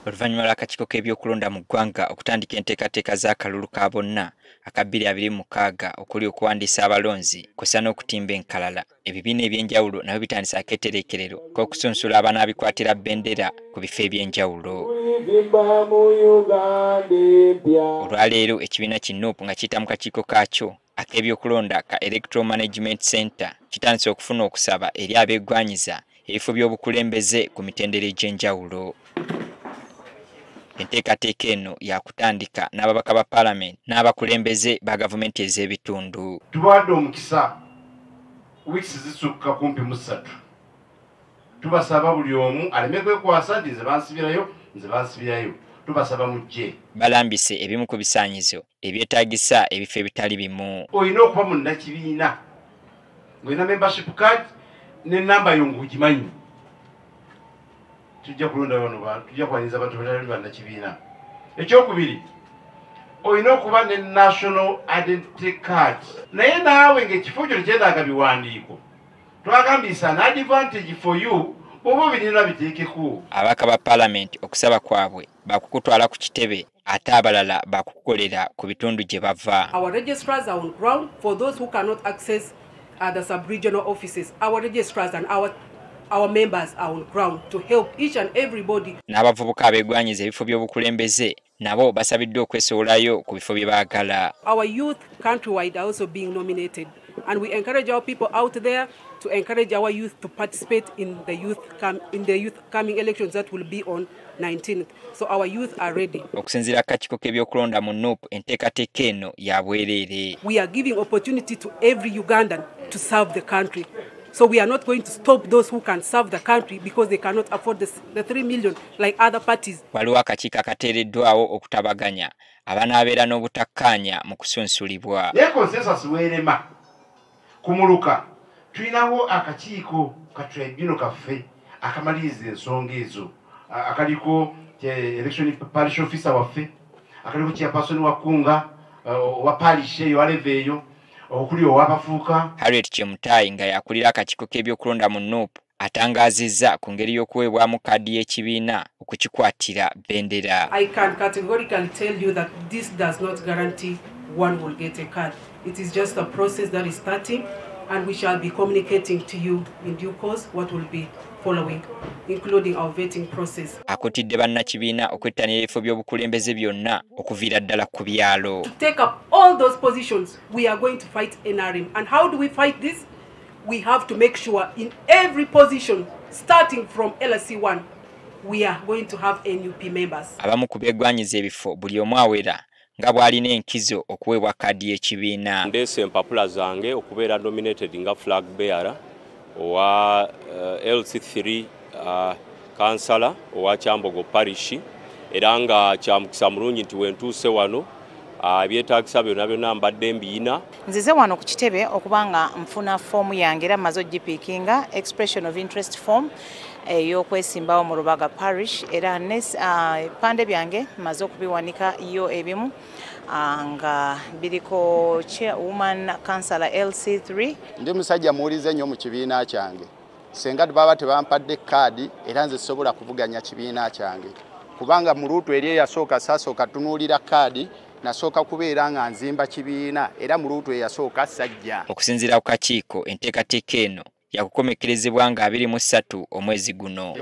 Oluvannyuma lw'akakiiko k'ebyokulonda mu ggwanga okutandika enteekateeka z'akalulu ka bonna aka 2026 okuli okuwandiisa abalonzi kw'ossa n'okutimba enkalala, ebibiina eby'enjawulo nabyo bitandise akeetereekerero k'okusunsula abanaabikwatira bbendera ku bifo eby'enjawulo. Olwaleero ekibiina ki NUP nga kiyita mu kakiiko kaakyo ak'ebyokulonda ka Electoral Management Center kitandise okufuna okusaba eri abeegwanyiza ebifo by'obukulembeze ku mitendera egy'enjawulo. Enteekateeka eno yakutandika n'ababaka ba Parliament n'abakulembeze ba gavumenti ez'ebitundu. Tubawadde omukisa wiiki zisukka kumpi mu 3. Tubasaba buli omu aleme kwekwasa nti nze bansibirayo. Tubasaba mujje. Balambise ebimu ku bisaanyizo ebyetaagisa ebifo ebitali bimu. Olina okuba munnakibiina ng'olina membership card n'ennamba yo ng'ogimanyi. Tujja kulonda bano tujja kwanyiza abantu batali bannakibiina. Ekyokubiri, olina okuba ne national identity card. Naye naawe ng'ekifo kyo tekyetaaga biwandiiko. Twagambisa an advantage for you bw'oba obirina biteekeko. Ababaka ba Parliament okusaba kwabwe bakukutwala ku kitebe ate abalala bakukolera ku bitundu gye bava. Our registrars are on ground for those who cannot access the sub-regional offices. Our registrars and our members are on ground to help each and everybody. N'abavubuka abeegwanyiza ebifo by'obukulembeze nabo basabiddwa okwesowolayo ku bifo bye baagala. Our youth countrywide are also being nominated, and we encourage our people out there to encourage our youth to participate in the youth coming elections that will be on 19th. So our youth are ready. Okusinziira akakiiko k'ebyokulonda mu NUP enteekateeka eno ya bwereere. We are giving opportunity to every Ugandan to serve the country. So we are not going to stop those who can serve the country because they cannot afford the 3 million like other parties. Waliwo akakiiko akateereddwawo okutabaganya abanaabeera n'obutakkaanya mu kusunsulibwa. Naye consensus weerema kumuluka tulinawo akakiiko ka tribunal kaffe akamaliriza ensonga ezo akaliko election parish officer waffe akaliko chairperson wa kunga wa parish eyo aleve eyo okuli owabafuuka. Harriet Chemutai nga yakulira akakiiko k'ebyokulonda mu NUP atangaazizza ku ngeri y'okuweebwamu kaadi y'ekibiina okukikwatira bbendera. I can categorically tell you that this does not guarantee one will get a card. It is just a process that is starting, and we shall be communicating to you in due course what will be following, including our vetting process. Akutidde bannakibiina okwettanira ebifo by'obukulembeze byonna okuviira ddala ku byalo. To take up all those positions, we are going to fight NRM. And how do we fight this? We have to make sure in every position, starting from LSC1, we are going to have NUP members. Abamu ku beegwanyiza ebifo buli omu awera nga bw'alina enkizo okuweebwa kaadi y'ekibiina. Ndeese empapula zange okubeera nominated nga flag bearer owa LC3 kansala owa Kyambogo parish, era nga kyamukisa mulungi nti wentuuse wano ebyetaagisa byonna byonna mbadde mbiyina. Nzize wano ku kitebe okubanga nfuna foomu yange era maze ogipiikinga expression of interest form ey'okwesimbawo mu Rubaga parish, era ebipande byange maze okubiwanika yo ebimu nga biriko chairwoman councillor LC3. Ndi musajja muwulize nnyo mu kibiina kyange. Senga baba tebampadde kaadi era nze sobola kuvuganya kibiina kyange kubanga mu luutu eri eyasooka sasooka tunuulira kaadi nasooka kubeera nga nzimba kibiina era mu luutu eyasooka sajja. Okusinziira ku kakiiko enteekateeka eno yakukomekerezebwa nga 23 omwezi guno.